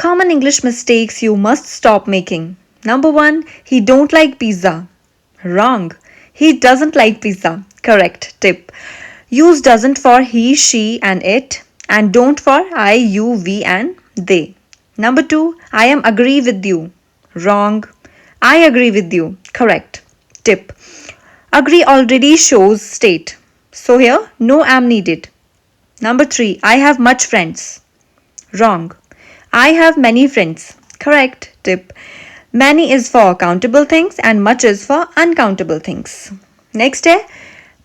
Common English mistakes you must stop making. Number 1, he don't like pizza. Wrong. He doesn't like pizza. Correct. Tip. Use doesn't for he, she and it and don't for I, you, we and they. Number 2, I am agree with you. Wrong. I agree with you. Correct. Tip. Agree already shows state. So here no am needed. Number 3, I have much friends. Wrong. I have many friends. Correct. Tip. Many is for countable things and much is for uncountable things. Next है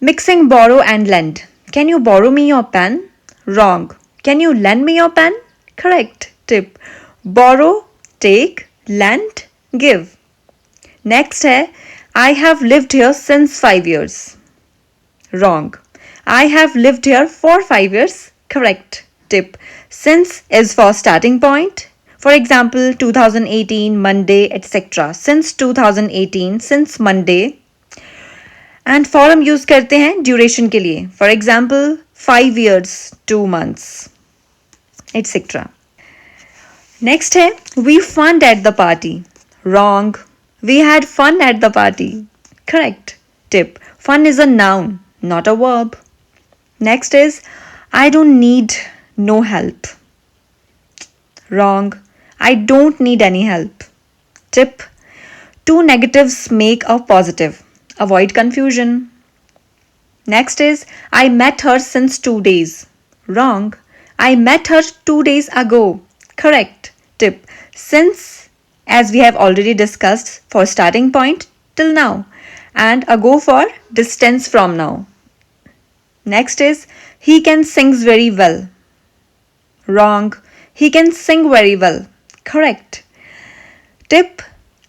mixing borrow and lend. Can you borrow me your pen? Wrong. Can you lend me your pen? Correct. Tip. Borrow, take, lend, give. Next है I have lived here since 5 years. Wrong. I have lived here for 5 years. Correct. Tip. Since is for starting point. For example, 2018, Monday, etc. Since 2018, since Monday. And form use करते हैं duration के लिए. For example, 5 years, 2 months, etc. Next है we fun at the party. Wrong. We had fun at the party. Correct. Tip. Fun is a noun, not a verb. Next is I don't need no help. Wrong. I don't need any help. Tip. Two negatives make a positive. Avoid confusion. Next is I met her since 2 days. Wrong. I met her 2 days ago. Correct. Tip. Since, as we have already discussed, for starting point till now and ago for distance from now. Next is he can sings very well. Wrong. He can sing very well. Correct. Tip.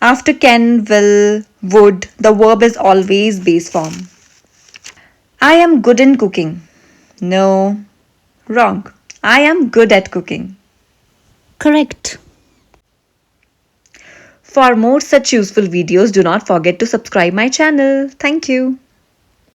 After can, will, would, the verb is always base form. I am good in cooking. No. Wrong. I am good at cooking. Correct. For more such useful videos, do not forget to subscribe my channel. Thank you.